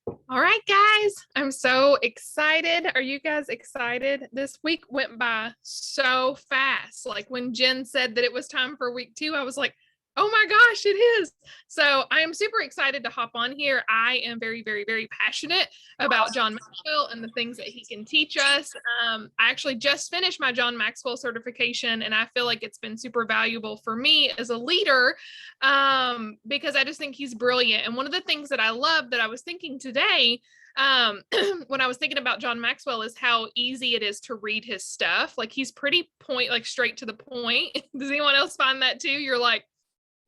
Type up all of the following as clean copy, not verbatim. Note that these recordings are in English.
All right, guys, I'm so excited. Are you guys excited? This week went by so fast. Like when Jen said that it was time for week 2, I was like, oh my gosh, it is. So I am super excited to hop on here. I am very, very, very passionate about John Maxwell and the things that he can teach us. I actually just finished my John Maxwell certification, and I feel like it's been super valuable for me as a leader because I just think he's brilliant. And one of the things that I love that I was thinking today, when I was thinking about John Maxwell, is how easy it is to read his stuff. Like he's pretty like straight to the point. Does anyone else find that too? You're like,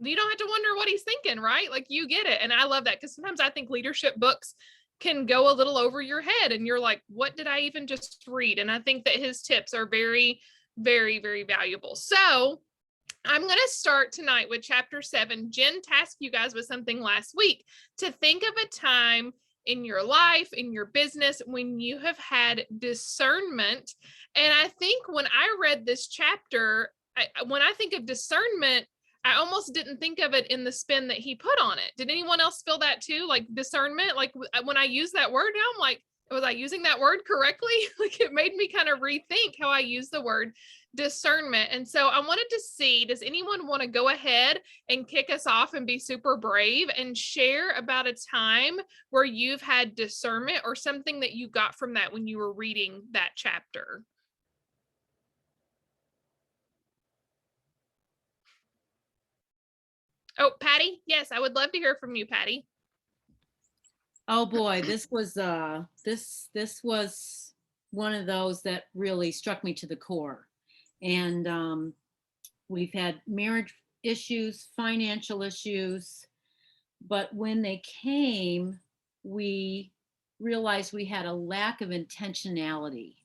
you don't have to wonder what he's thinking, right? Like you get it. And I love that because sometimes I think leadership books can go a little over your head and you're like, what did I even just read? And I think that his tips are very, very, very valuable. So I'm going to start tonight with chapter 7. Jen tasked you guys with something last week to think of a time in your life, in your business, when you have had discernment. And I think when I read this chapter, when I think of discernment, I almost didn't think of it in the spin that he put on it. Did anyone else feel that too? Like discernment? Like when I use that word now, I'm like, was I using that word correctly? Like it made me kind of rethink how I use the word discernment. And so I wanted to see, does anyone want to go ahead and kick us off and be super brave and share about a time where you've had discernment or something that you got from that when you were reading that chapter? Oh, Patty. Yes, I would love to hear from you, Patty. Oh boy, this was one of those that really struck me to the core. And we've had marriage issues, financial issues, but when they came, we realized we had a lack of intentionality.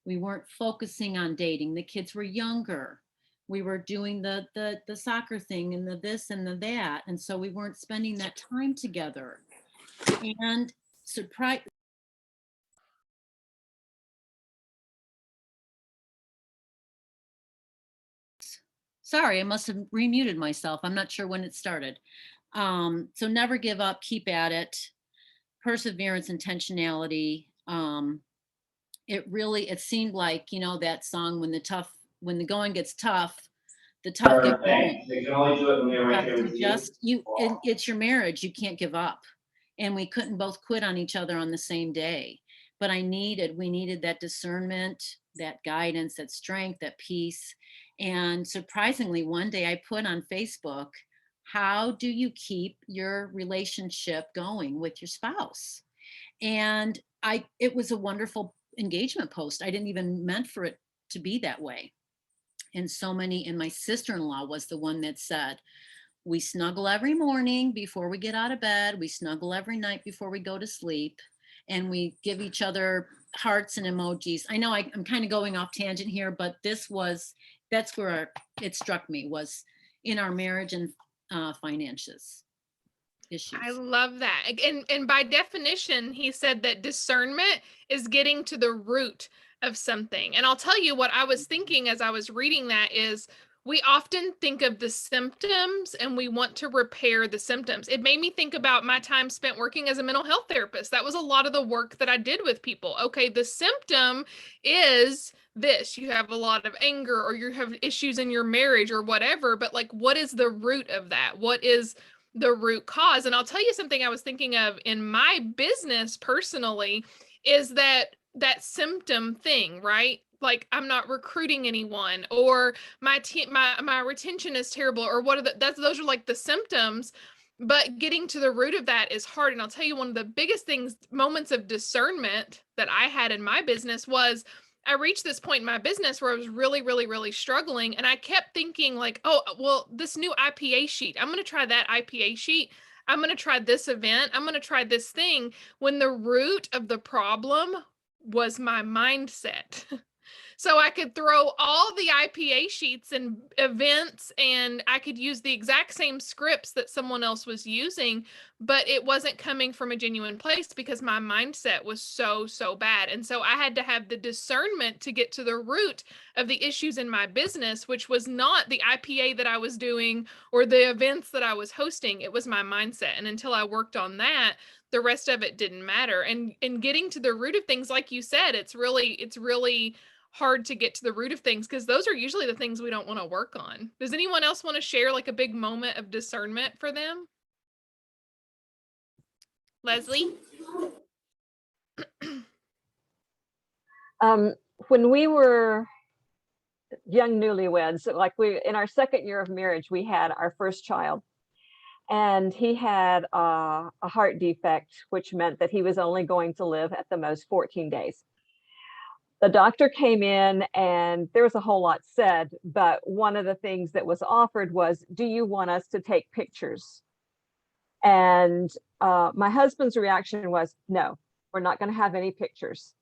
We weren't focusing on dating. The kids were younger. We were doing the soccer thing and the this and the that, and so we weren't spending that time together. And surprise sorry, I must have remuted myself. I'm not sure when it started. So never give up, keep at it, perseverance, intentionality. It seemed like, that song, when the going gets tough, the tough get going. They can only do it when they're You right have there to with you. just, it's your marriage. You can't give up. And we couldn't both quit on each other on the same day. But we needed that discernment, that guidance, that strength, that peace. And surprisingly, one day I put on Facebook, how do you keep your relationship going with your spouse? And it was a wonderful engagement post. I didn't even meant for it to be that way. And my sister-in-law was the one that said, we snuggle every morning before we get out of bed. We snuggle every night before we go to sleep. And we give each other hearts and emojis. I know I'm kind of going off tangent here, but that's where it struck me, was in our marriage and finances I issues. love that. And by definition, he said that discernment is getting to the root of something. And I'll tell you what I was thinking as I was reading that is we often think of the symptoms and we want to repair the symptoms. It made me think about my time spent working as a mental health therapist. That was a lot of the work that I did with people. Okay, the symptom is this: you have a lot of anger or you have issues in your marriage or whatever, but like what is the root of that? What is the root cause? And I'll tell you something I was thinking of in my business personally is that symptom thing, right? Like I'm not recruiting anyone, or my retention is terrible, or what are those are like the symptoms. But getting to the root of that is hard. And I'll tell you, one of the biggest things, moments of discernment that I had in my business was I reached this point in my business where I was really, really, really struggling. And I kept thinking, like, oh, well, this new IPA sheet, I'm going to try that IPA sheet. I'm going to try this event. I'm going to try this thing, when the root of the problem was my mindset. So I could throw all the IPA sheets and events, and I could use the exact same scripts that someone else was using, but it wasn't coming from a genuine place because my mindset was so, so bad. And so I had to have the discernment to get to the root of the issues in my business, which was not the IPA that I was doing or the events that I was hosting. It was my mindset. And until I worked on that, the rest of it didn't matter. And getting to the root of things, like you said, it's really hard to get to the root of things because those are usually the things we don't want to work on. Does anyone else want to share like a big moment of discernment for them? Leslie? When we were young newlyweds, like in our second year of marriage, we had our first child, and he had a heart defect, which meant that he was only going to live at the most 14 days. The doctor came in and there was a whole lot said, but one of the things that was offered was, do you want us to take pictures? And my husband's reaction was, no, we're not going to have any pictures.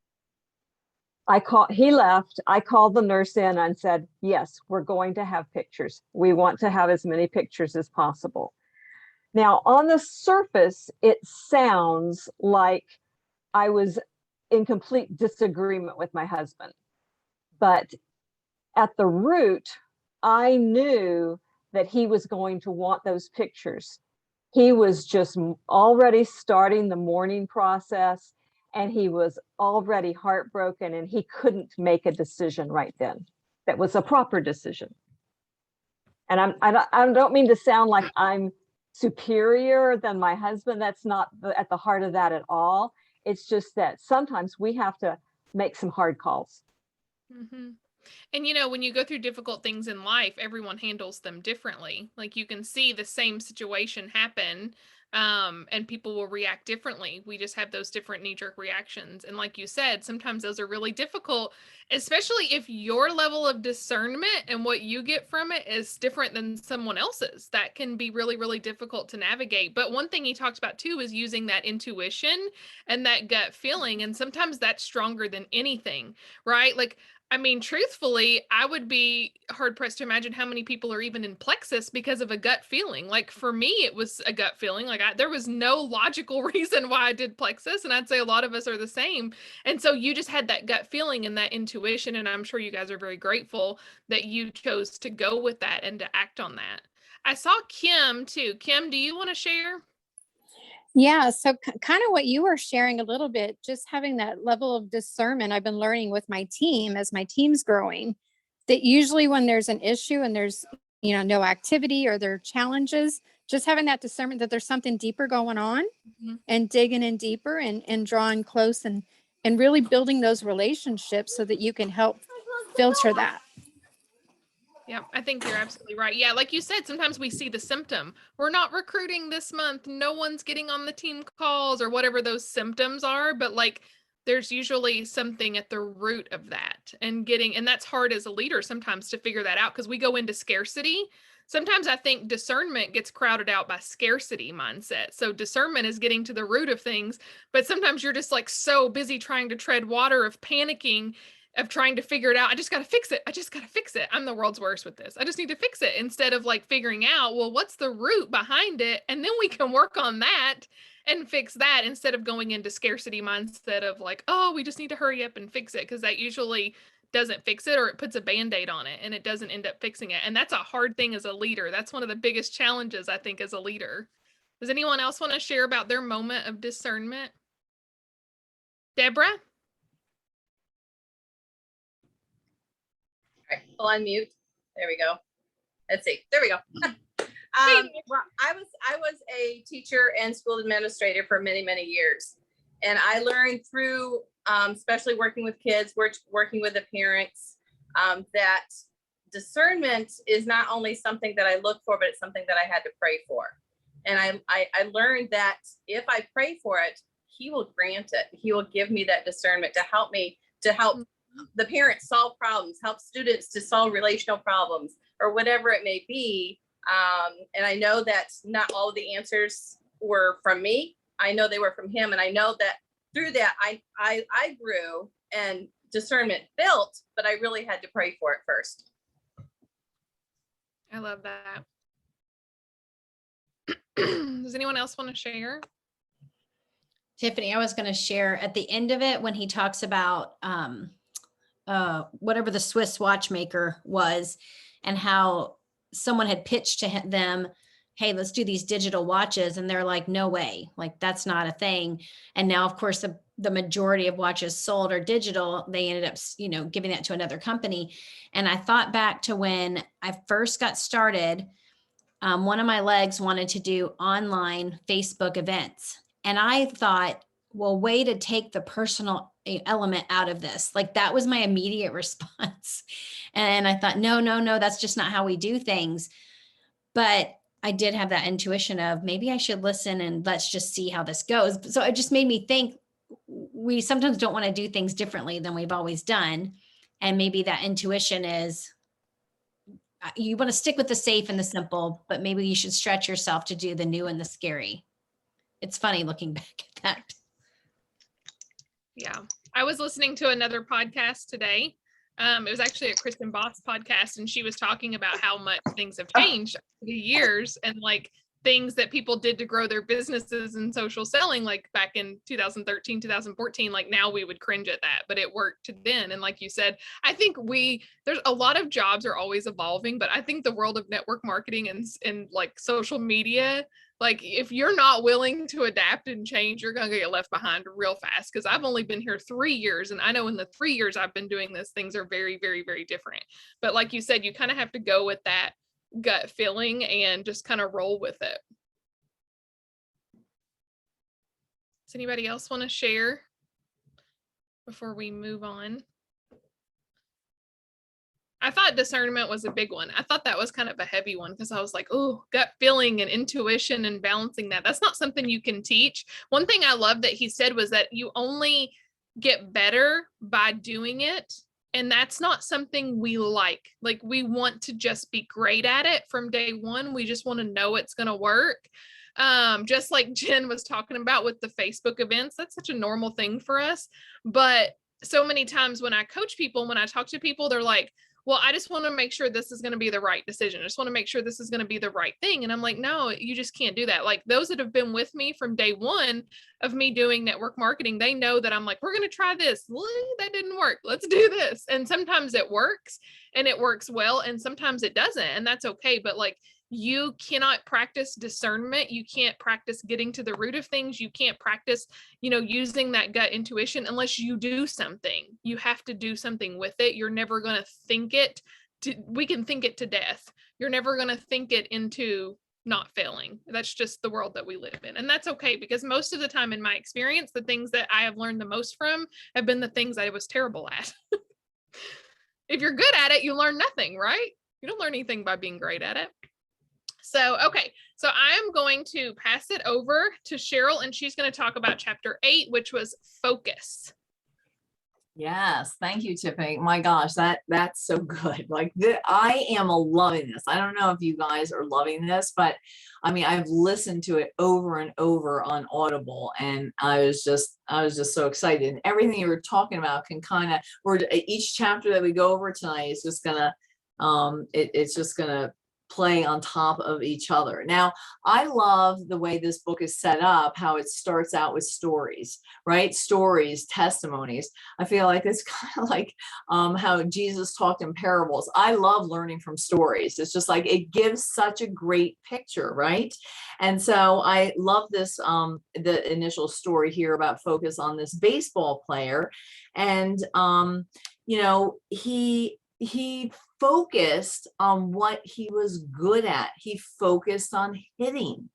He left, I called the nurse in and said, yes, we're going to have pictures. We want to have as many pictures as possible. Now, on the surface, it sounds like I was in complete disagreement with my husband. But at the root, I knew that he was going to want those pictures. He was just already starting the mourning process, and he was already heartbroken, and he couldn't make a decision right then that was a proper decision. And I don't mean to sound like I'm superior than my husband. That's not at the heart of that at all. It's just that sometimes we have to make some hard calls. Mm-hmm. And you know, when you go through difficult things in life, everyone handles them differently. Like you can see the same situation happen, and people will react differently. We just have those different knee-jerk reactions. And like you said, sometimes those are really difficult, especially if your level of discernment and what you get from it is different than someone else's. That can be really, really difficult to navigate. But one thing he talked about too is using that intuition and that gut feeling. And sometimes that's stronger than anything, right? Like, I mean, truthfully, I would be hard pressed to imagine how many people are even in Plexus because of a gut feeling. Like for me, it was a gut feeling. Like there was no logical reason why I did Plexus. And I'd say a lot of us are the same. And so you just had that gut feeling and that intuition. And I'm sure you guys are very grateful that you chose to go with that and to act on that. I saw Kim too. Kim, do you want to share? Yeah, so kind of what you were sharing a little bit, just having that level of discernment I've been learning with my team as my team's growing, that usually when there's an issue and there's, no activity or there are challenges, just having that discernment that there's something deeper going on Mm-hmm. and digging in deeper and drawing close and really building those relationships so that you can help filter that. Yeah, I think you're absolutely right. Yeah, like you said, sometimes we see the symptom. We're not recruiting this month. No one's getting on the team calls or whatever those symptoms are, but like there's usually something at the root of that. And that's hard as a leader sometimes to figure that out because we go into scarcity. Sometimes I think discernment gets crowded out by scarcity mindset. So discernment is getting to the root of things, but sometimes you're just like so busy trying to tread water of panicking of trying to figure it out. I just got to fix it. I just got to fix it. I'm the world's worst with this. I just need to fix it instead of like figuring out, well, what's the root behind it? And then we can work on that and fix that instead of going into scarcity mindset of like, oh, we just need to hurry up and fix it. Because that usually doesn't fix it or it puts a band-aid on it and it doesn't end up fixing it. And that's a hard thing as a leader. That's one of the biggest challenges, I think, as a leader. Does anyone else want to share about their moment of discernment? Deborah? All right, I'll unmute. There we go. Let's see. There we go. Well, I was a teacher and school administrator for many, many years. And I learned through, especially working with kids, working with the parents, that discernment is not only something that I look for, but it's something that I had to pray for. And I learned that if I pray for it, he will grant it. He will give me that discernment to help me, to help the parents solve problems, help students to solve relational problems or whatever it may be. And I know that not all of the answers were from me. I know they were from him. And I know that through that, I grew and discernment built, but I really had to pray for it first. I love that. Does anyone else want to share? Tiffany, I was going to share at the end of it when he talks about whatever the Swiss watchmaker was and how someone had pitched to them, hey, let's do these digital watches. And they're like, no way, like that's not a thing. And now, of course, the majority of watches sold are digital. They ended up, giving that to another company. And I thought back to when I first got started, one of my legs wanted to do online Facebook events. And I thought, well, way to take the personal element out of this. Like that was my immediate response. And I thought, no, that's just not how we do things. But I did have that intuition of maybe I should listen and let's just see how this goes. So it just made me think we sometimes don't want to do things differently than we've always done. And maybe that intuition is you want to stick with the safe and the simple, but maybe you should stretch yourself to do the new and the scary. It's funny looking back at that. Yeah. I was listening to another podcast today. It was actually a Kristen Boss podcast, and she was talking about how much things have changed over the years and like things that people did to grow their businesses and social selling, like back in 2013, 2014, like now we would cringe at that, but it worked then. And like you said, I think there's a lot of jobs are always evolving, but I think the world of network marketing and like social media, like if you're not willing to adapt and change, you're going to get left behind real fast. Cause I've only been here 3 years. And I know in the 3 years I've been doing this, things are very, very, very different. But like you said, you kind of have to go with that gut feeling and just kind of roll with it. Does anybody else want to share before we move on? I thought discernment was a big one. I thought that was kind of a heavy one because I was like, oh, gut feeling and intuition and balancing that. That's not something you can teach. One thing I love that he said was that you only get better by doing it. And that's not something we like. Like we want to just be great at it from day one. We just want to know it's going to work. Just like Jen was talking about with the Facebook events, that's such a normal thing for us. But so many times when I coach people, when I talk to people, they're like, well, I just want to make sure this is going to be the right decision. I just want to make sure this is going to be the right thing. And I'm like, no, you just can't do that. Like those that have been with me from day one of me doing network marketing, they know that I'm like, we're going to try this. That didn't work. Let's do this. And sometimes it works and it works well. And sometimes it doesn't. And that's okay. But like, you cannot practice discernment. You can't practice getting to the root of things. You can't practice, using that gut intuition unless you do something. You have to do something with it. You're never going to think it. We can think it to death. You're never going to think it into not failing. That's just the world that we live in. And that's okay, because most of the time in my experience, the things that I have learned the most from have been the things I was terrible at. If you're good at it, you learn nothing, right? You don't learn anything by being great at it. So, okay, so I am going to pass it over to Cheryl, and she's going to talk about chapter 8, which was focus. Yes, thank you, Tiffany. My gosh, that's so good. Like I am loving this. I don't know if you guys are loving this, but I mean, I've listened to it over and over on Audible, and I was just so excited. And everything you were talking about can kind of, each chapter that we go over tonight is just gonna, it's just gonna play on top of each other. Now, I love the way this book is set up, how it starts out with stories, right? Stories, testimonies. I feel like it's kind of like how Jesus talked in parables. I love learning from stories. It's just like, it gives such a great picture, right? And so I love this, the initial story here about focus on this baseball player. And, he focused on what he was good at. He focused on hitting,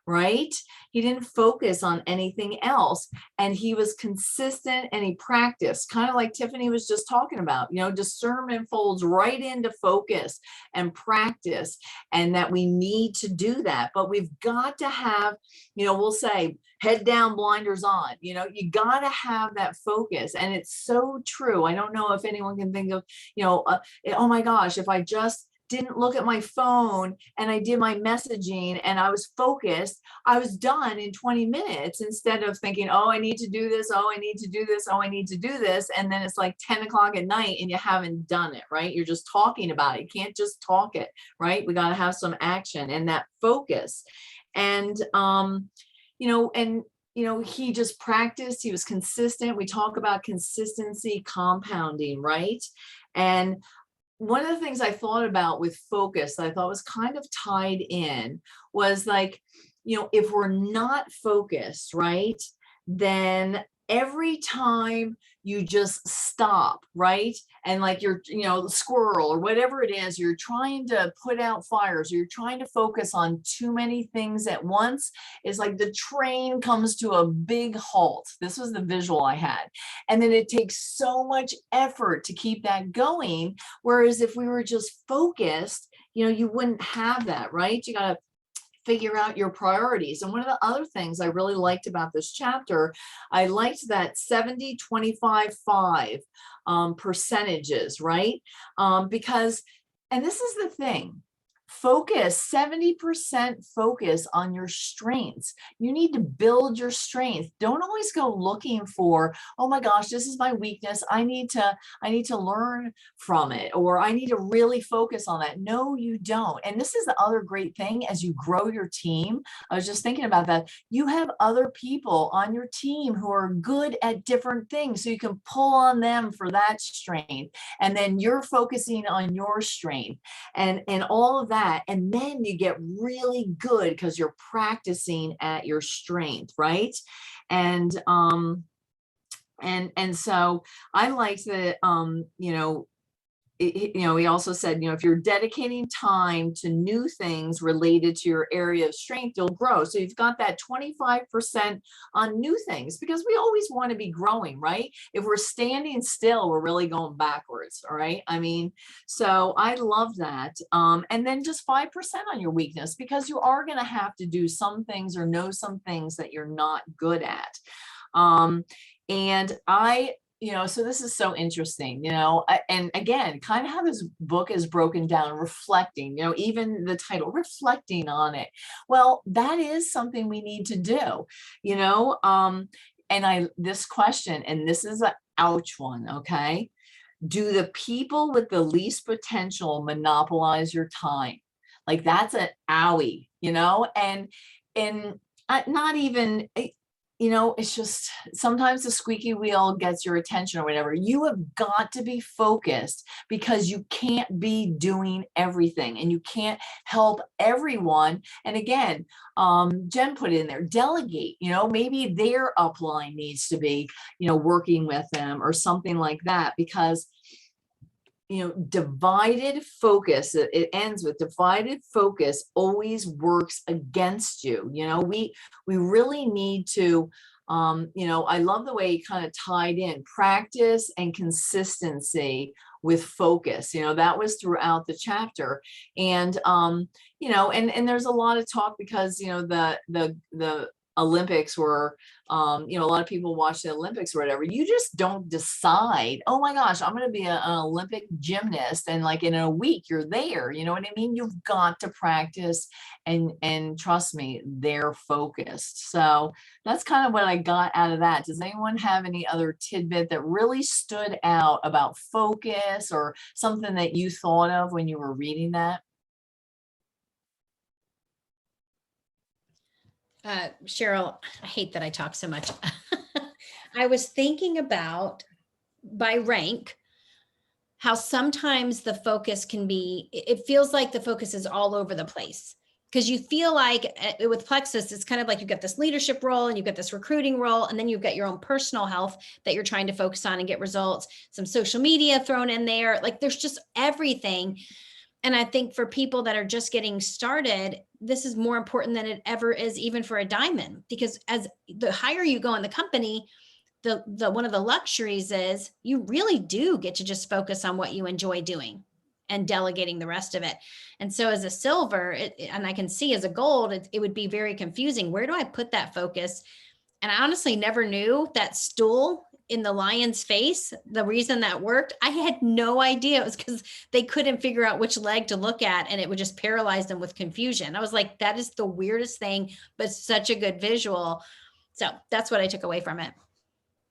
right? He didn't focus on anything else. And he was consistent and he practiced, kind of like Tiffany was just talking about, discernment folds right into focus and practice, and that we need to do that. But we've got to have, we'll say, head down, blinders on. You got to have that focus. And it's so true. I don't know if anyone can think of, oh my gosh, if I just didn't look at my phone and I did my messaging and I was focused, I was done in 20 minutes instead of thinking, oh, I need to do this. Oh, I need to do this. Oh, I need to do this. And then it's like 10 o'clock at night and you haven't done it, right? You're just talking about it. You can't just talk it, right? We got to have some action and that focus. And, he just practiced, he was consistent. We talk about consistency compounding, right? And one of the things I thought about with focus that I thought was kind of tied in was like, if we're not focused, right, then every time you just stop, right? And like you're, the squirrel or whatever it is, you're trying to put out fires, or you're trying to focus on too many things at once. It's like the train comes to a big halt. This was the visual I had. And then it takes so much effort to keep that going. Whereas if we were just focused, you wouldn't have that, right? You got to figure out your priorities. And one of the other things I really liked about this chapter, I liked that 70, 25, 5 percentages, right? Because, and this is the thing, focus, 70% focus on your strengths. You need to build your strength. Don't always go looking for, oh my gosh, this is my weakness. I need to learn from it, or I need to really focus on that. No, you don't. And this is the other great thing as you grow your team. I was just thinking about that. You have other people on your team who are good at different things. So you can pull on them for that strength. And then you're focusing on your strength and all of that. And then you get really good because you're practicing at your strength, right? And so I liked that, he also said, if you're dedicating time to new things related to your area of strength, you'll grow. So you've got that 25% on new things, because we always want to be growing, right? If we're standing still, we're really going backwards. All right. I mean, so I love that. And then just 5% on your weakness, because you are going to have to do some things or know some things that you're not good at. So this is so interesting, and again, kind of how this book is broken down, reflecting, even the title, reflecting on it. Well, that is something we need to do, this question, and this is an ouch one. Okay. Do the people with the least potential monopolize your time? Like that's an owie, and not even, it's just sometimes the squeaky wheel gets your attention or whatever. You have got to be focused, because you can't be doing everything and you can't help everyone. And again, Jen put it in there, delegate, maybe their upline needs to be, working with them or something like that, because divided focus, it ends with divided focus always works against you. We really need to, I love the way he kind of tied in practice and consistency with focus. That was throughout the chapter. And, and there's a lot of talk because, the Olympics were, a lot of people watch the Olympics or whatever. You just don't decide, oh my gosh, I'm going to be an Olympic gymnast. And like in a week you're there, you know what I mean? You've got to practice and trust me, they're focused. So that's kind of what I got out of that. Does anyone have any other tidbit that really stood out about focus or something that you thought of when you were reading that? Cheryl, I hate that I talk so much. I was thinking about by rank, how sometimes the focus can be, it feels like the focus is all over the place. Because you feel like with Plexus, it's kind of like you've got this leadership role and you've got this recruiting role, and then you've got your own personal health that you're trying to focus on and get results, some social media thrown in there. Like there's just everything. And I think for people that are just getting started, this is more important than it ever is, even for a diamond, because as the higher you go in the company, the one of the luxuries is you really do get to just focus on what you enjoy doing and delegating the rest of it. And so as a silver, and I can see as a gold, it would be very confusing. Where do I put that focus? And I honestly never knew that stool in the lion's face, the reason that worked, I had no idea. It was because they couldn't figure out which leg to look at, and it would just paralyze them with confusion. I was like, that is the weirdest thing, but such a good visual. So that's what I took away from it.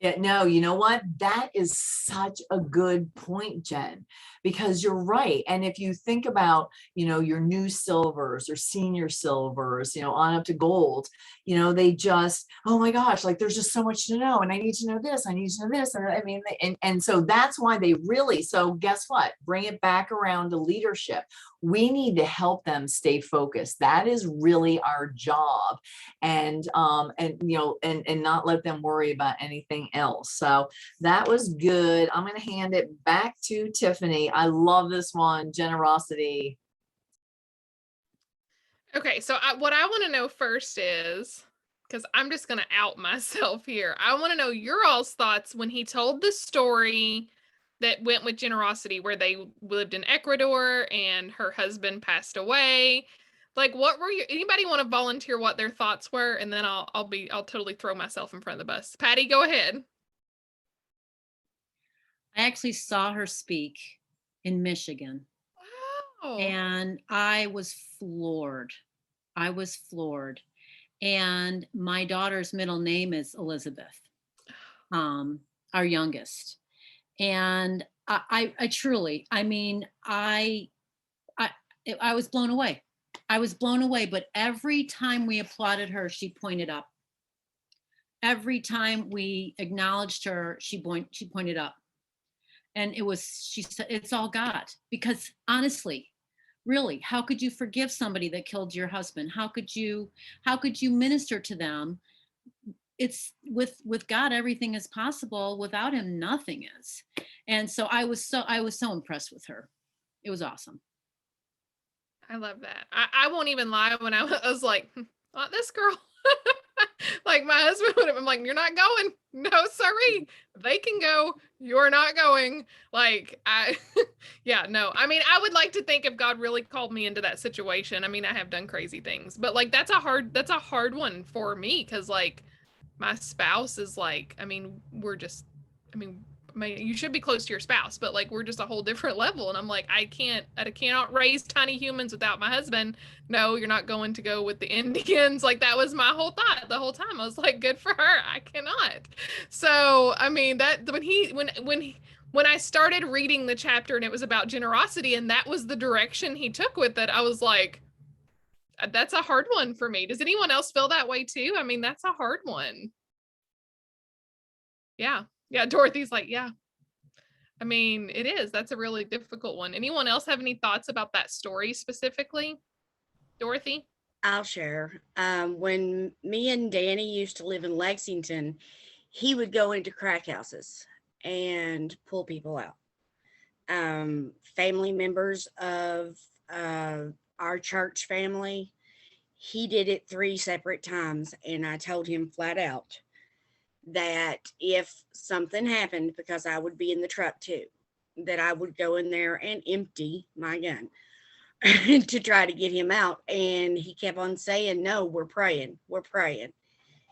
Yeah, no, you know what? That is such a good point, Jen, because you're right. And if you think about, your new silvers or senior silvers, on up to gold, they just, oh my gosh, like there's just so much to know. And I need to know this, I need to know this. And I mean, and so that's why they really, so guess what? Bring it back around to leadership. We need to help them stay focused. That is really our job. And not let them worry about anything else. So that was good. I'm going to hand it back to Tiffany. I love this one, generosity. Okay, so what I want to know first is, because I'm just going to out myself here, I want to know your all's thoughts when he told the story that went with generosity, where they lived in Ecuador and her husband passed away. Like, what were anybody want to volunteer what their thoughts were? And then I'll totally throw myself in front of the bus. Patty, go ahead. I actually saw her speak in Michigan. Wow. And I was floored. And my daughter's middle name is Elizabeth, our youngest. And I truly, I mean, I was blown away. But every time we applauded her, she pointed up. Every time we acknowledged her, she pointed up. And she said, it's all God. Because honestly, really, how could you forgive somebody that killed your husband? How could you minister to them? It's with God, everything is possible. Without him, nothing is. And so I was so impressed with her. It was awesome. I love that. I won't even lie. When I was like, not this girl. Like, my husband would have been like, you're not going. No, sorry. They can go. You're not going. Like, yeah, no. I mean, I would like to think if God really called me into that situation. I mean, I have done crazy things, but like, that's a hard one for me. Cause like my spouse is like, I mean, you should be close to your spouse, but like, we're just a whole different level. And I'm like, I cannot raise tiny humans without my husband. No, you're not going to go with the Indians. Like, that was my whole thought the whole time. I was like, good for her. I cannot. So, I mean, that when I started reading the chapter and it was about generosity and that was the direction he took with it, I was like, that's a hard one for me. Does anyone else feel that way too? I mean, that's a hard one. Yeah. Yeah, Dorothy's like, yeah. I mean, it is. That's a really difficult one. Anyone else have any thoughts about that story specifically? Dorothy? I'll share. When me and Danny used to live in Lexington, he would go into crack houses and pull people out. Family members of our church family, he did it 3 separate times. And I told him flat out that if something happened, because I would be in the truck too, that I would go in there and empty my gun to try to get him out. And he kept on saying, no, we're praying.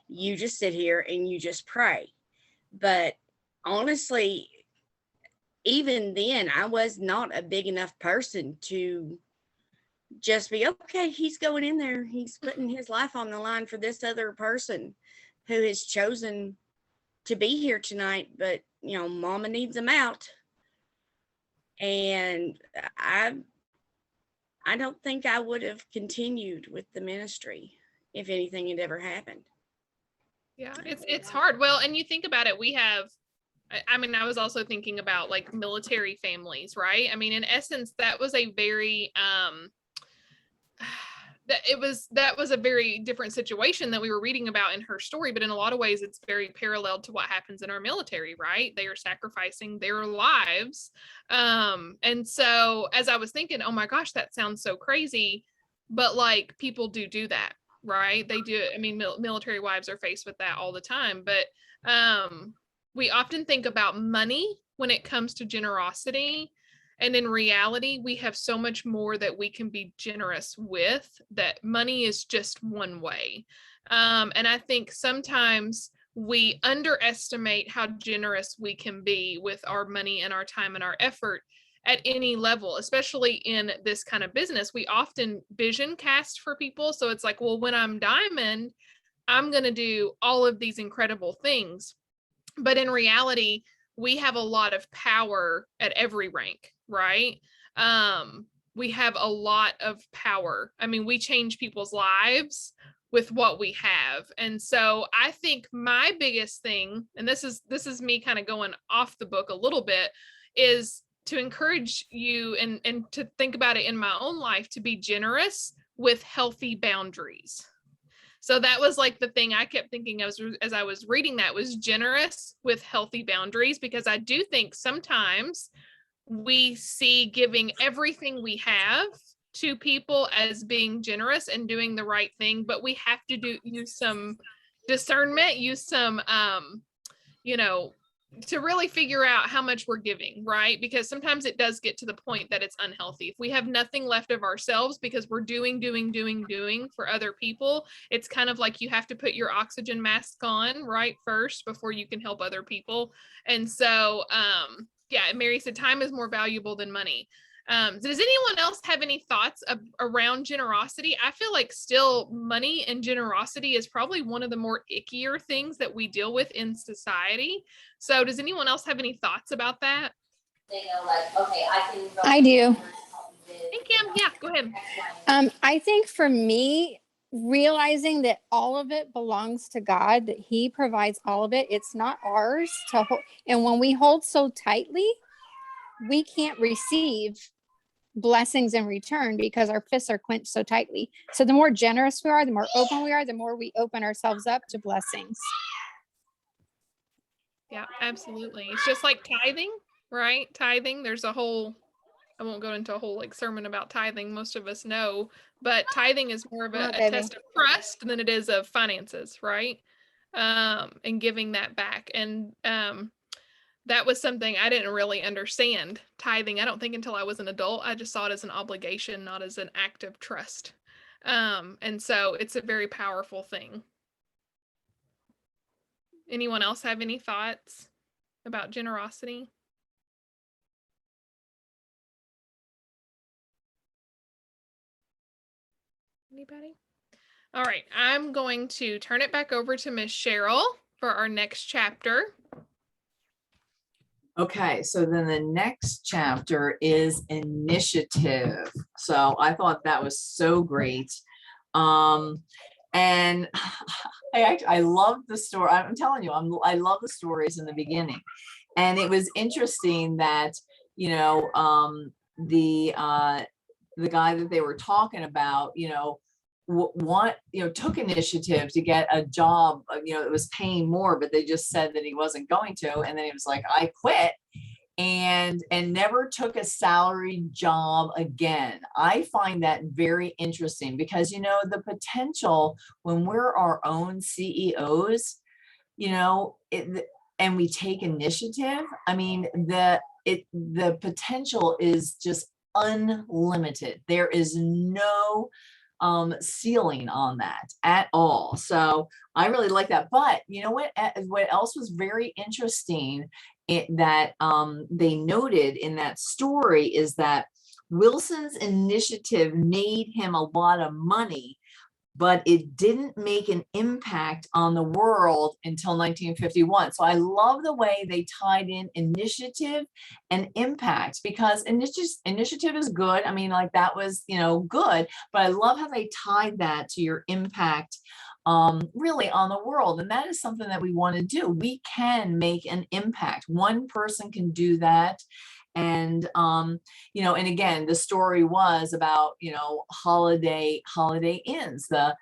You just sit here and you just pray. But honestly, even then, I was not a big enough person to just be, okay, he's going in there. He's putting his life on the line for this other person who has chosen to be here tonight, but mama needs him out. And I don't think I would have continued with the ministry if anything had ever happened. Yeah, it's hard. Well, and you think about it, I mean, I was also thinking about like military families, right? I mean, in essence, that was a very that was a very different situation that we were reading about in her story, but in a lot of ways it's very parallel to what happens in our military, right? They are sacrificing their lives. And so as I was thinking, oh my gosh, that sounds so crazy, but like people do that, right? They do. I mean, military wives are faced with that all the time, but we often think about money when it comes to generosity. And in reality, we have so much more that we can be generous with, that money is just one way. And I think sometimes we underestimate how generous we can be with our money and our time and our effort at any level, especially in this kind of business. We often vision cast for people. So it's like, well, when I'm diamond, I'm going to do all of these incredible things. But in reality, we have a lot of power at every rank, right? We have a lot of power. I mean, we change people's lives with what we have. And so I think my biggest thing, and this is me kind of going off the book a little bit, is to encourage you and to think about it in my own life, to be generous with healthy boundaries. So that was like the thing I kept thinking as I was reading that, was generous with healthy boundaries, because I do think sometimes we see giving everything we have to people as being generous and doing the right thing, but we have to use some discernment, use some, to really figure out how much we're giving, right? Because sometimes it does get to the point that it's unhealthy. If we have nothing left of ourselves because we're doing for other people, it's kind of like you have to put your oxygen mask on, right, first before you can help other people. And so, yeah, Mary said time is more valuable than money. Does anyone else have any thoughts around generosity? I feel like still money and generosity is probably one of the more ickier things that we deal with in society. So does anyone else have any thoughts about that? I do. Hey, Kim, yeah, go ahead. I think for me, realizing that all of it belongs to God, that He provides all of it, it's not ours to hold. And when we hold so tightly, we can't receive blessings in return because our fists are clenched so tightly. So the more generous we are, the more open we are, the more we open ourselves up to blessings. Yeah, absolutely. It's just like tithing, right? Tithing, there's a whole, I won't go into a whole like sermon about tithing. Most of us know, but tithing is more of a test of trust than it is of finances, right? And giving that back. And that was something I didn't really understand, tithing, I don't think, until I was an adult. I just saw it as an obligation, not as an act of trust. And so it's a very powerful thing. Anyone else have any thoughts about generosity? Anybody? All right, I'm going to turn it back over to Miss Cheryl for our next chapter. Okay, so then the next chapter is initiative. So I thought that was so great. And I love the story. I'm telling you, I love the stories in the beginning. And it was interesting that, the guy that they were talking about, took initiative to get a job, it was paying more, but they just said that he wasn't going to. And then he was like, I quit and never took a salary job again. I find that very interesting because, the potential when we're our own CEOs, and we take initiative, I mean, the potential is just unlimited. There is no ceiling on that at all. So I really like that. But what else was very interesting that they noted in that story is that Wilson's initiative made him a lot of money, but it didn't make an impact on the world until 1951. So I love the way they tied in initiative and impact, because initiative is good. I mean, like that was, good, but I love how they tied that to your impact really on the world. And that is something that we want to do. We can make an impact. One person can do that. And, and again, the story was about, Holiday Inns, the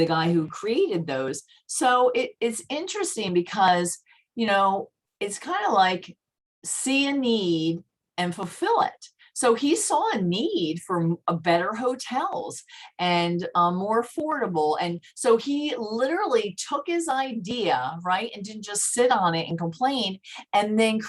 guy who created those. So it's interesting because, it's kind of like see a need and fulfill it. So he saw a need for better hotels and more affordable. And so he literally took his idea, right, and didn't just sit on it and complain, and then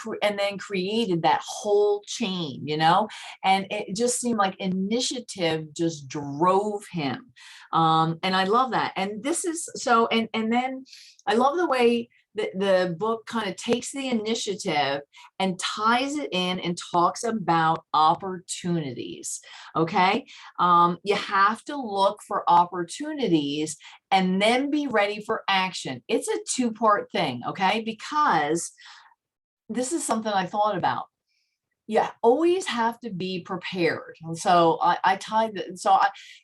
created that whole chain, you know. And it just seemed like initiative just drove him. And I love that. And this is so, and then I love the way the book kind of takes the initiative and ties it in and talks about opportunities. Okay. You have to look for opportunities and then be ready for action. It's a two-part thing. Okay. Because this is something I thought about. You always have to be prepared. And so I tied that. So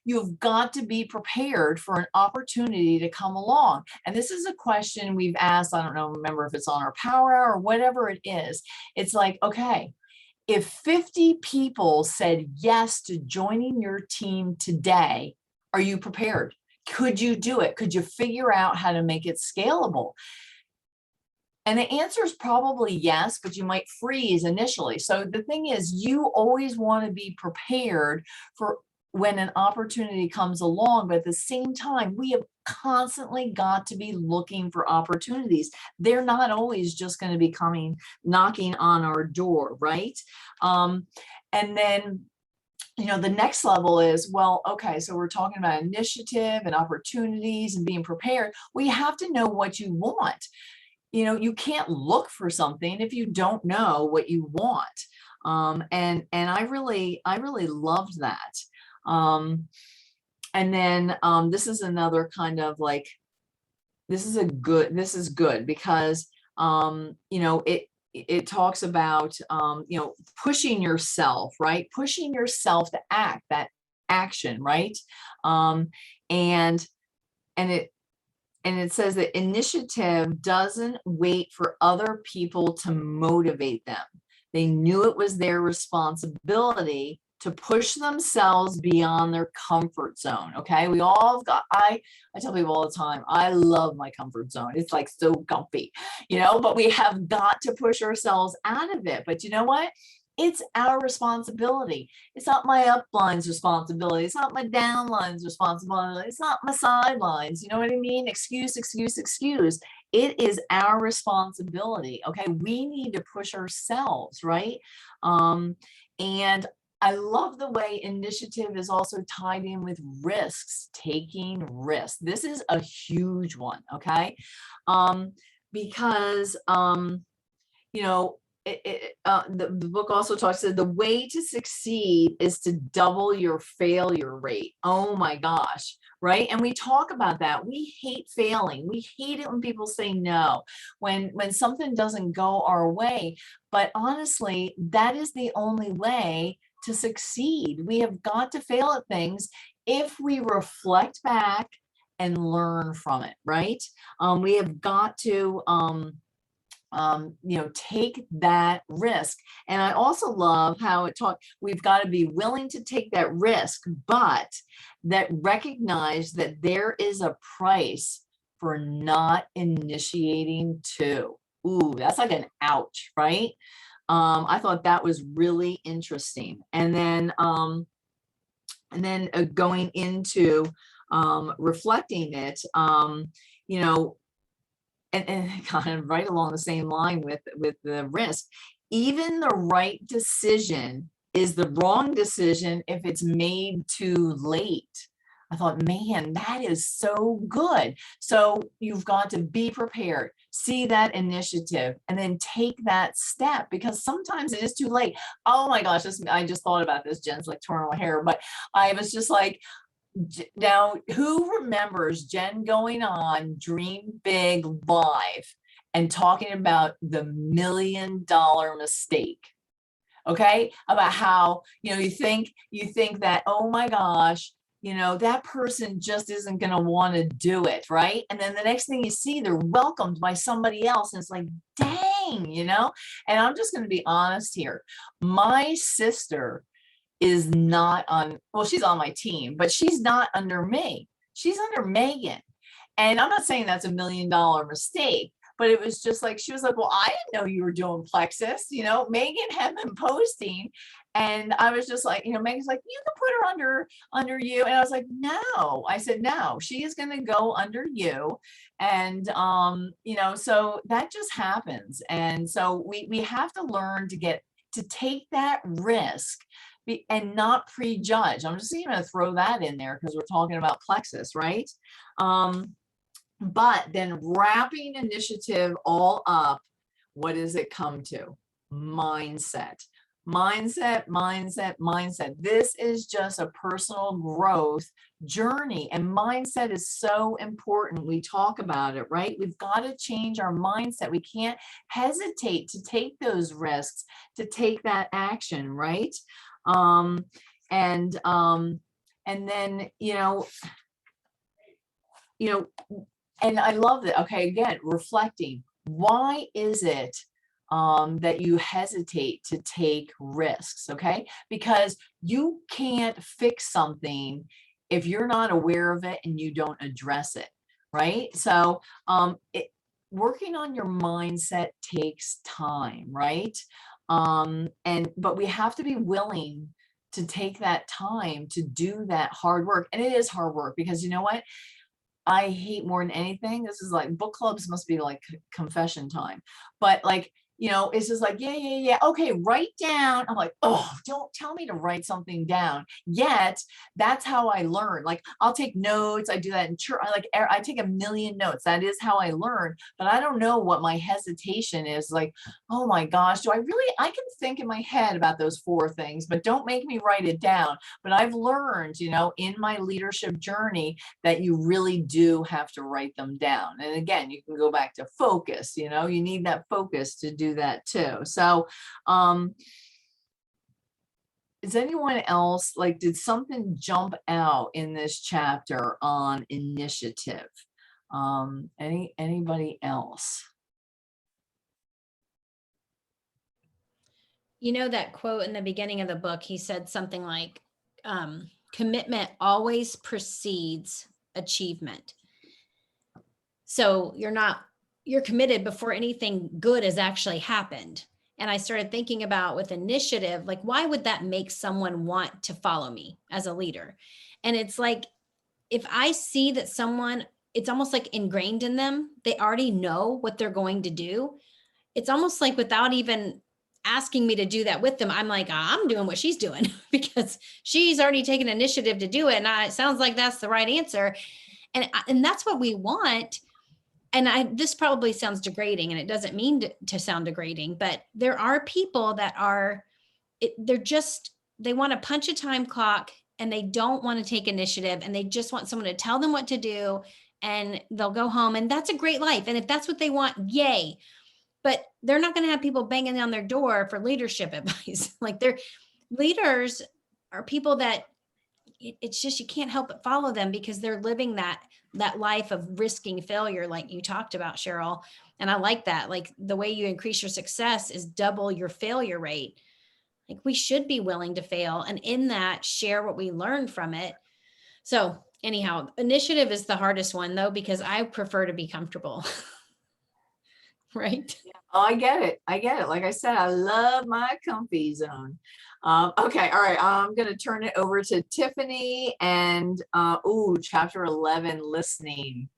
you've got to be prepared for an opportunity to come along. And this is a question we've asked. I don't know, remember if it's on our Power Hour or whatever it is. It's like, okay, if 50 people said yes to joining your team today, are you prepared? Could you do it? Could you figure out how to make it scalable? And the answer is probably yes, but you might freeze initially. So the thing is, you always want to be prepared for when an opportunity comes along, but at the same time, we have constantly got to be looking for opportunities. They're not always just going to be knocking on our door, right? And then, you know, the next level is, well, okay, so we're talking about initiative and opportunities and being prepared. We have to know what you want. You know, you can't look for something if you don't know what you want. And I really loved that. And then this is another kind of like, this is good because, you know, it talks about, you know, pushing yourself, right? Pushing yourself to act, that action, right? And it says that initiative doesn't wait for other people to motivate them. They knew it was their responsibility to push themselves beyond their comfort zone. Okay. We all have got, I tell people all the time, I love my comfort zone. It's like so comfy, you know, but we have got to push ourselves out of it. But you know what? It's our responsibility. It's not my upline's responsibility. It's not my downline's responsibility. It's not my sidelines. You know what I mean? Excuse. It is our responsibility. Okay. We need to push ourselves, right? And I love the way initiative is also tied in with risks, taking risks. This is a huge one. Okay. Because, you know, the book also talks about the way to succeed is to double your failure rate. Oh my gosh, right? And we talk about that. We hate failing. We hate it when people say no, when something doesn't go our way. But honestly, that is the only way to succeed. We have got to fail at things if we reflect back and learn from it, right? We have got to you know, take that risk. And I also love how it talks, we've got to be willing to take that risk, but that recognize that there is a price for not initiating too. Ooh, that's like an ouch, right? I thought that was really interesting. And then going into reflecting it, you know, and kind of right along the same line with the risk, even the right decision is the wrong decision if it's made too late. I thought, man, that is so good. So you've got to be prepared, see that initiative, and then take that step, because sometimes it is too late. Oh my gosh, I just thought about this. Jen's like twirling my hair, but I was just like, now, who remembers Jen going on Dream Big Live and talking about the $1 million mistake? Okay, about how, you know, you think that, oh my gosh, you know, that person just isn't going to want to do it, right? And then the next thing you see, they're welcomed by somebody else, and it's like, dang, you know. And I'm just going to be honest here. My sister is not on, well, she's on my team, but she's not under me. She's under Megan. And I'm not saying that's $1 million mistake, but it was just like, she was like, well, I didn't know you were doing Plexus. You know, Megan had been posting, And I was just like, Megan's like, you can put her under you. And I was like, no, I said, no, she is going to go under you. And, so that just happens. And so we have to learn to take that risk and not prejudge. I'm just going to throw that in there because we're talking about plexus, right? But then wrapping initiative all up, what does it come to? Mindset. This is just a personal growth journey, and mindset is so important. We talk about it, right? We've got to change our mindset. We can't hesitate to take those risks, to take that action, right? And then, and I love that. Okay, again, reflecting. Why is it that you hesitate to take risks? Okay, because you can't fix something if you're not aware of it and you don't address it, right? So working on your mindset takes time, right? But we have to be willing to take that time to do that hard work. And it is hard work because you know what? I hate more than anything. This is like book clubs must be like confession time, but like, it's just like, yeah. Okay, write down. I'm like, oh, don't tell me to write something down. Yet that's how I learn. Like I'll take notes. I do that in church. I take a million notes. That is how I learn. But I don't know what my hesitation is. Like, oh my gosh, I can think in my head about those 4 things, but don't make me write it down. But I've learned, in my leadership journey that you really do have to write them down. And again, you can go back to focus, you need that focus to do that too. So is anyone else, did something jump out in this chapter on initiative? Anybody else? That quote in the beginning of the book, he said something like, commitment always precedes achievement. So you're committed before anything good has actually happened. And I started thinking about with initiative, like, why would that make someone want to follow me as a leader? And it's like, if I see that someone, it's almost like ingrained in them, they already know what they're going to do. It's almost like without even asking me to do that with them, I'm like, I'm doing what she's doing because she's already taken initiative to do it. And it sounds like that's the right answer. And that's what we want. And this probably sounds degrading, and it doesn't mean to sound degrading, but there are people that they want to punch a time clock and they don't want to take initiative, and they just want someone to tell them what to do, and they'll go home, and that's a great life. And if that's what they want, yay. But they're not going to have people banging on their door for leadership advice. Like, their leaders are people that it's just, you can't help but follow them because they're living that life of risking failure, like you talked about, Cheryl. And I like that. Like, the way you increase your success is double your failure rate. Like, we should be willing to fail, and in that, share what we learned from it. So anyhow, initiative is the hardest one though, because I prefer to be comfortable. Right? Oh, I get it. Like I said, I love my comfy zone. Okay. All right. I'm going to turn it over to Tiffany and, chapter 11, listening.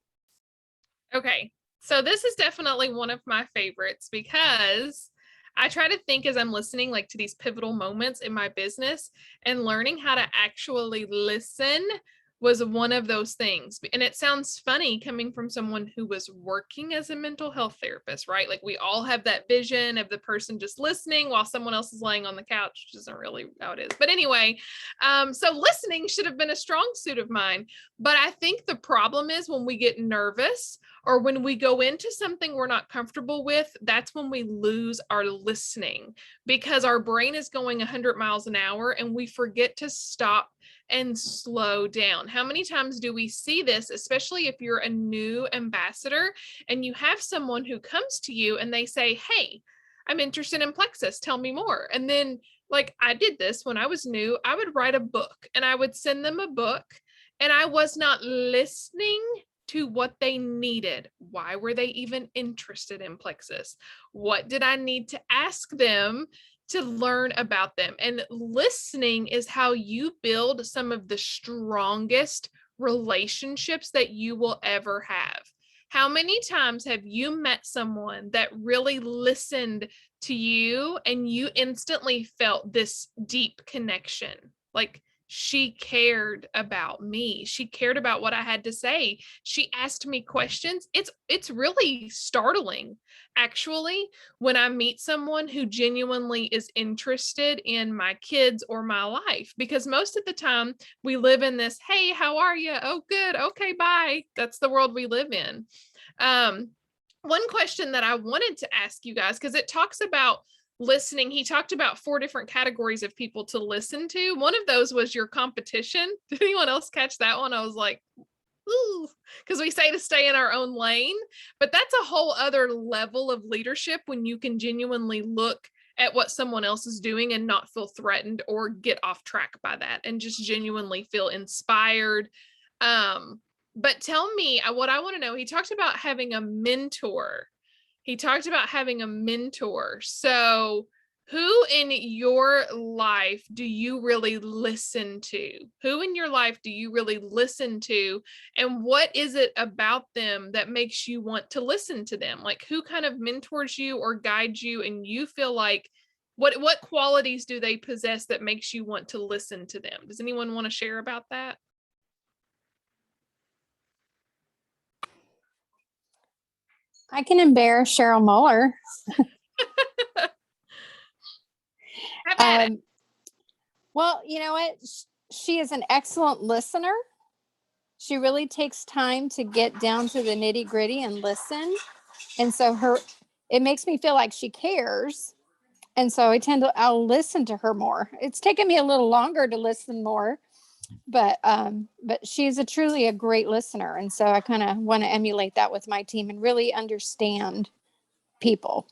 Okay. So this is definitely one of my favorites because I try to think as I'm listening, like, to these pivotal moments in my business, and learning how to actually listen was one of those things. And it sounds funny coming from someone who was working as a mental health therapist, right? Like, we all have that vision of the person just listening while someone else is laying on the couch, which isn't really how it is. But anyway, so listening should have been a strong suit of mine. But I think the problem is when we get nervous or when we go into something we're not comfortable with, that's when we lose our listening, because our brain is going 100 miles an hour and we forget to stop and slow down. How many times do we see this, especially if you're a new ambassador and you have someone who comes to you and they say, hey, I'm interested in Plexus, tell me more. And then, like, I did this when I was new, I would write a book and I would send them a book, and I was not listening to what they needed. Why were they even interested in Plexus? What did I need to ask them to learn about them. And listening is how you build some of the strongest relationships that you will ever have. How many times have you met someone that really listened to you and you instantly felt this deep connection? Like, she cared about me. She cared about what I had to say. She asked me questions. It's really startling, actually, when I meet someone who genuinely is interested in my kids or my life, because most of the time we live in this, hey, how are you? Oh, good. Okay, bye. That's the world we live in. One question that I wanted to ask you guys, because it talks about listening. He talked about 4 different categories of people to listen to. One of those was your competition. Did anyone else catch that one? I was like, ooh, because we say to stay in our own lane, but that's a whole other level of leadership when you can genuinely look at what someone else is doing and not feel threatened or get off track by that, and just genuinely feel inspired. But tell me what I want to know. He talked about having a mentor. So who in your life do you really listen to? Who in your life do you really listen to? And what is it about them that makes you want to listen to them? Like, who kind of mentors you or guides you, and you feel like, what qualities do they possess that makes you want to listen to them? Does anyone want to share about that? I can embarrass Cheryl Muller. Have at it. Well, you know what? She is an excellent listener. She really takes time to get down to the nitty gritty and listen. And so it makes me feel like she cares. And so I'll listen to her more. It's taken me a little longer to listen more, but she's truly a great listener. And so I kind of want to emulate that with my team and really understand people,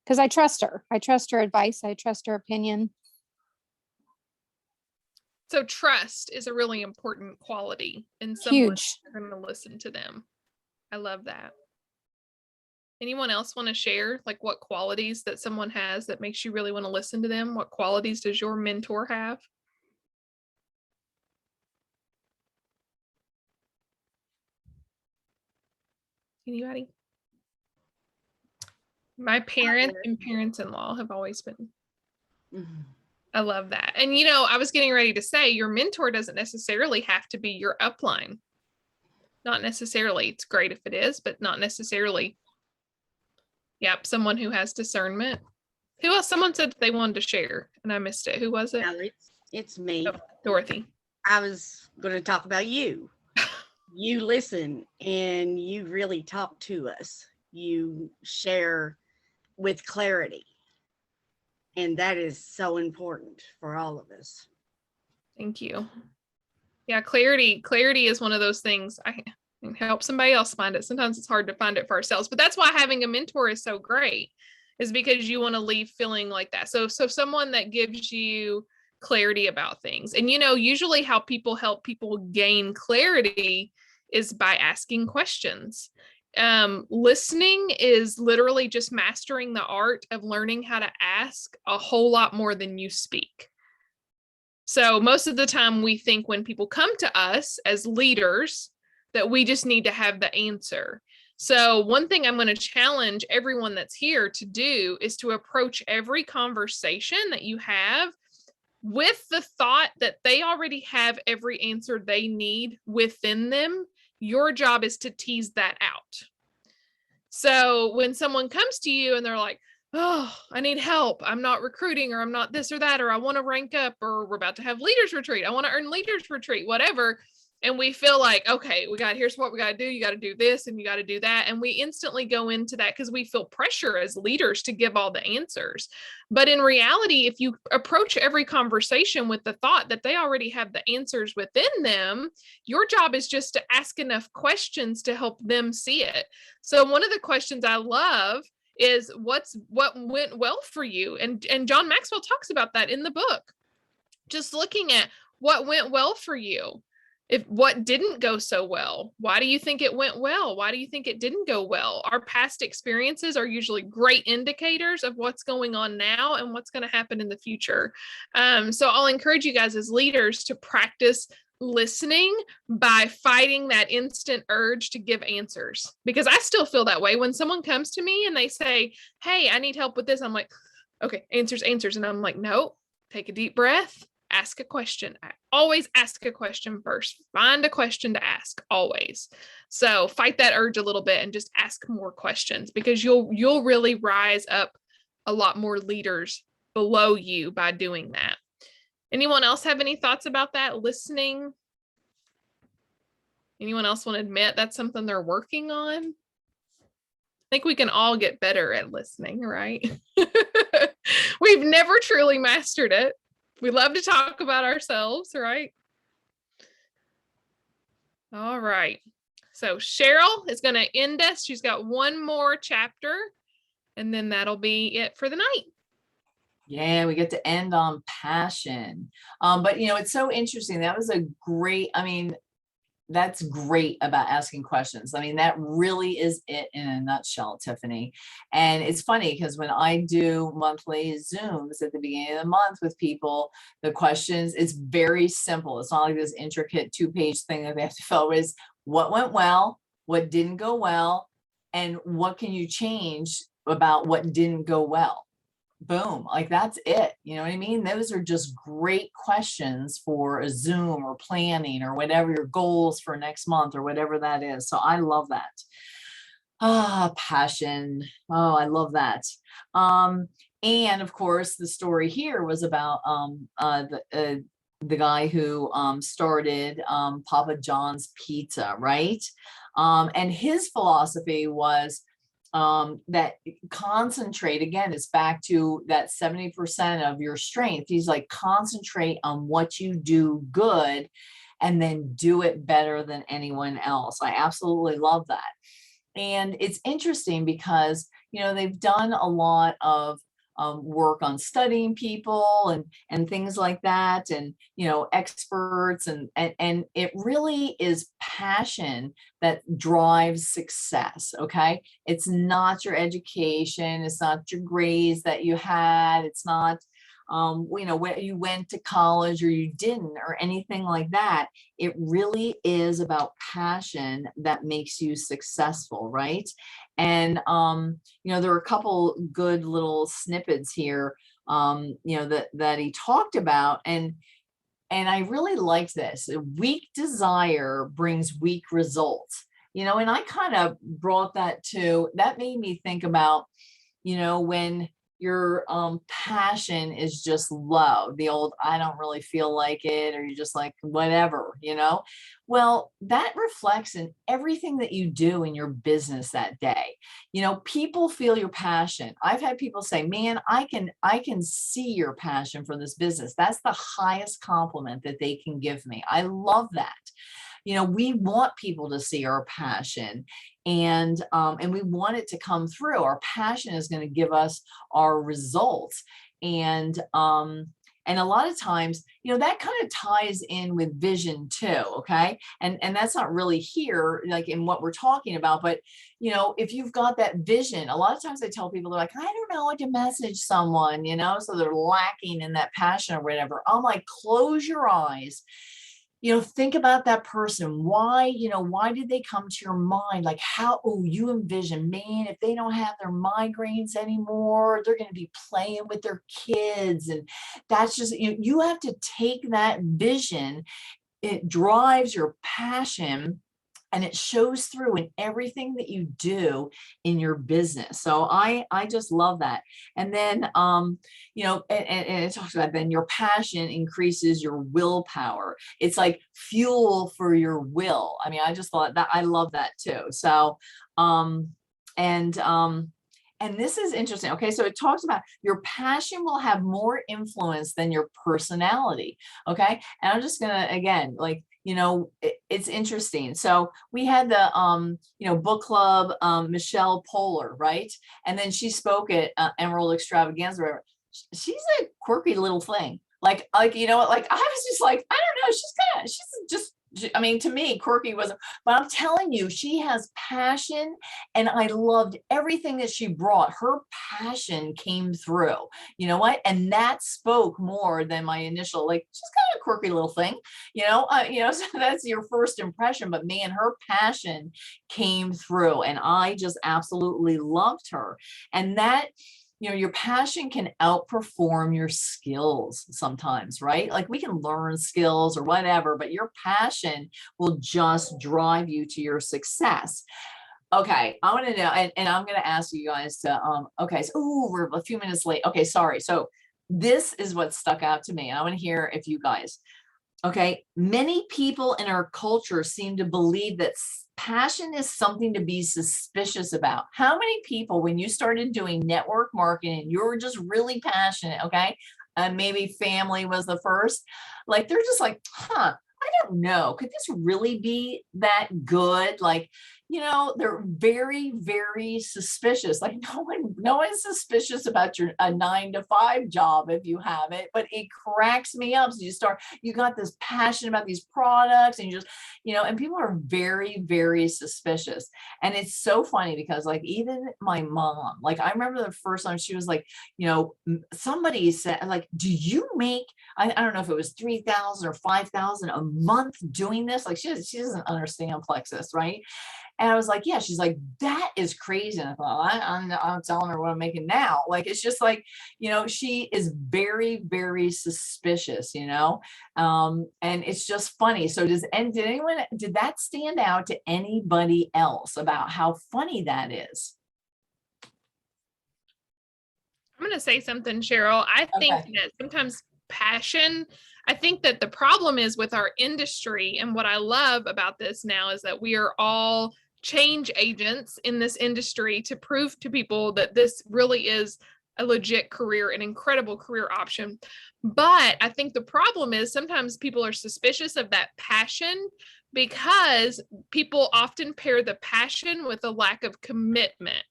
because I trust her. I trust her advice. I trust her opinion. So trust is a really important quality in someone. Huge. You're going to listen to them. I love that. Anyone else want to share, like, what qualities that someone has that makes you really want to listen to them? What qualities does your mentor have? Anybody? My parents and parents-in-law have always been. Mhm. I love that. And, I was getting ready to say, your mentor doesn't necessarily have to be your upline. Not necessarily. It's great if it is, but not necessarily. Yep. Someone who has discernment. Who else? Someone said that they wanted to share and I missed it. Who was it? Now it's me. Oh, Dorothy. I was going to talk about you. You listen and you really talk to us. You share with clarity. And that is so important for all of us. Thank you. Yeah, clarity is one of those things. I can help somebody else find it. Sometimes it's hard to find it for ourselves, but that's why having a mentor is so great, is because you want to leave feeling like that. So someone that gives you clarity about things. And usually how people help people gain clarity is by asking questions. Listening is literally just mastering the art of learning how to ask a whole lot more than you speak. So most of the time we think when people come to us as leaders that we just need to have the answer. So one thing I'm going to challenge everyone that's here to do is to approach every conversation that you have with the thought that they already have every answer they need within them. Your job is to tease that out. So when someone comes to you and they're like, oh, I need help, I'm not recruiting, or I'm not this or that, or I want to rank up, or we're about to have leaders retreat, I want to earn leaders retreat, whatever. And we feel like, okay, here's what we got to do. You got to do this and you got to do that. And we instantly go into that because we feel pressure as leaders to give all the answers. But in reality, if you approach every conversation with the thought that they already have the answers within them, your job is just to ask enough questions to help them see it. So one of the questions I love is what went well for you? And John Maxwell talks about that in the book. Just looking at what went well for you. if what didn't go so well, why do you think it went well? Why do you think it didn't go well? Our past experiences are usually great indicators of what's going on now and what's going to happen in the future. So I'll encourage you guys as leaders to practice listening by fighting that instant urge to give answers, because I still feel that way when someone comes to me and they say, hey, I need help with this. I'm like, okay, answers. And I'm like, no, take a deep breath. Ask a question. I always ask a question first. Find a question to ask, always. So fight that urge a little bit and just ask more questions, because you'll really rise up a lot more leaders below you by doing that. Anyone else have any thoughts about that? Listening? Anyone else want to admit that's something they're working on? I think we can all get better at listening, right? We've never truly mastered it. We love to talk about ourselves, right? All right. So Cheryl is going to end us. She's got one more chapter, and then that'll be it for the night. Yeah, we get to end on passion. But it's so interesting. That was a great, that's great about asking questions. That really is it in a nutshell, Tiffany. And it's funny because when I do monthly Zooms at the beginning of the month with people, the questions, it's very simple. It's not like this intricate 2-page thing that they have to fill with. What went well, what didn't go well, and what can you change about what didn't go well? Boom, like that's it. You know what I mean? Those are just great questions for a Zoom or planning or whatever your goals for next month or whatever that is. So I love that. Passion. Oh, I love that. And of course, the story here was about the guy who started Papa John's Pizza, right? And his philosophy was that concentrate, again, it's back to that 70% of your strength. He's like, concentrate on what you do good and then do it better than anyone else. I absolutely love that. And it's interesting because, they've done a lot of work on studying people and things like that, and experts, and it really is passion that drives success. Okay, it's not your education, it's not your grades that you had, it's not where you went to college or you didn't or anything like that. It really is about passion that makes you successful, right? And there are a couple good little snippets here that he talked about, and I really liked this. Weak desire brings weak results, and I kind of brought that to, that made me think about when your passion is just low, the old I don't really feel like it, or you're just like whatever, well, that reflects in everything that you do in your business that day. People feel your passion. I've had people say, man, I can see your passion for this business. That's the highest compliment that they can give me. I love that. We want people to see our passion, and we want it to come through. Our passion is going to give us our results. And a lot of times, that kind of ties in with vision too. Okay. And that's not really here, like in what we're talking about, but if you've got that vision, a lot of times I tell people, they're like, I don't know what to message someone, so they're lacking in that passion or whatever. I'm like, close your eyes. Think about that person. Why did they come to your mind? Like you envision, man, if they don't have their migraines anymore, they're going to be playing with their kids. And that's just, you have to take that vision. It drives your passion, and it shows through in everything that you do in your business. So I just love that. And then, and it talks about then your passion increases your willpower. It's like fuel for your will. I just thought that, I love that too. So, and this is interesting. Okay. So it talks about your passion will have more influence than your personality. Okay. And I'm just going to, again, like, it's interesting. So we had the, book club, Michelle Polar, right? And then she spoke at Emerald Extravaganza. She's a quirky little thing. Like, I was just like, I don't know. She's just I mean, to me, quirky wasn't, but I'm telling you, she has passion, and I loved everything that she brought. Her passion came through. You know what? And that spoke more than my initial, like, she's kind of a quirky little thing, so that's your first impression. But man, her passion came through, and I just absolutely loved her. And that, your passion can outperform your skills sometimes, right? Like, we can learn skills or whatever, but your passion will just drive you to your success. Okay, I want to know, and I'm going to ask you guys to, okay, so, we're a few minutes late. Okay, sorry. So this is what stuck out to me. I want to hear if you guys, okay, many people in our culture seem to believe that passion is something to be suspicious about. How many people, when you started doing network marketing, you were just really passionate, okay? Maybe family was the first, like, they're just like, I don't know, could this really be that good? Like, they're very, very suspicious. Like, no one's suspicious about your a 9 to 5 job if you have it, but it cracks me up. So you got this passion about these products, and you just, and people are very, very suspicious. And it's so funny because, like, even my mom, like, I remember the first time she was like, somebody said, like, do you make, I don't know if it was 3,000 or 5,000 a month doing this? Like, she doesn't understand Plexus, right? And I was like, yeah. She's like, that is crazy. And I thought, I'm telling her what I'm making now. Like, it's just like, she is very, very suspicious, and it's just funny. So did that stand out to anybody else about how funny that is? I'm going to say something, Cheryl. I think that sometimes I think that the problem is with our industry, and what I love about this now is that we are all change agents in this industry to prove to people that this really is a legit career, an incredible career option. But I think the problem is sometimes people are suspicious of that passion because people often pair the passion with a lack of commitment.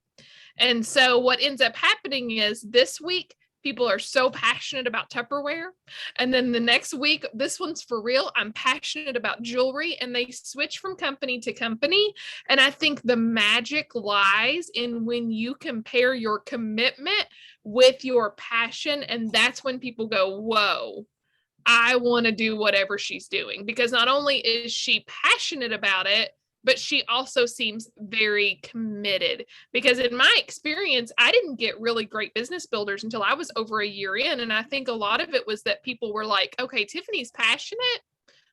And so what ends up happening is this week, people are so passionate about Tupperware. And then the next week, this one's for real, I'm passionate about jewelry. And they switch from company to company. And I think the magic lies in when you compare your commitment with your passion. And that's when people go, whoa, I want to do whatever she's doing. Because not only is she passionate about it, but she also seems very committed. Because in my experience, I didn't get really great business builders until I was over a year in. And I think a lot of it was that people were like, okay, Tiffany's passionate,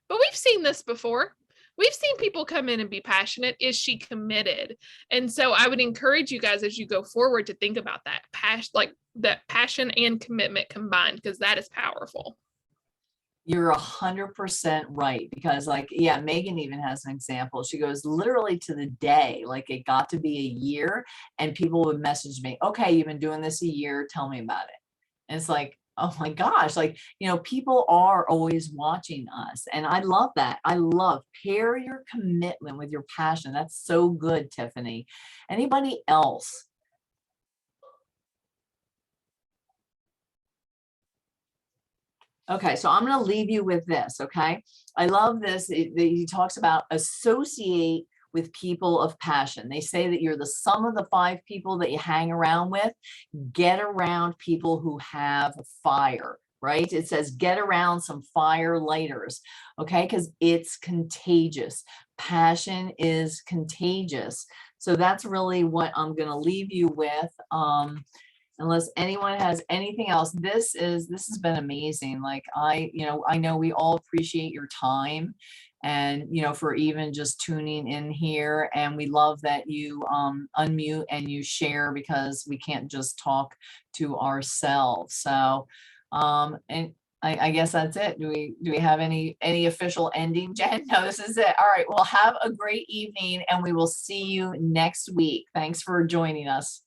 but we've seen this before. We've seen people come in and be passionate. Is she committed? And so I would encourage you guys as you go forward to think about that passion and commitment combined, because that is powerful. You're 100% right, because, like, yeah, Megan even has an example. She goes, literally to the day, like, it got to be a year, and people would message me, okay, you've been doing this a year, tell me about it. And it's like, oh my gosh, like, people are always watching us. And I love that. I love pair your commitment with your passion. That's so good, Tiffany. Anybody else? Okay, so I'm going to leave you with this, okay? I love this. He talks about associate with people of passion. They say that you're the sum of the 5 people that you hang around with. Get around people who have fire, right? It says get around some fire lighters, okay? Because it's contagious. Passion is contagious. So that's really what I'm going to leave you with. Unless anyone has anything else, this has been amazing. Like, I know we all appreciate your time, and for even just tuning in here, and we love that you unmute and you share, because we can't just talk to ourselves. So and I guess that's it. Do we have any official ending, Jen? No, this is it. All right, well, have a great evening, and we will see you next week. Thanks for joining us.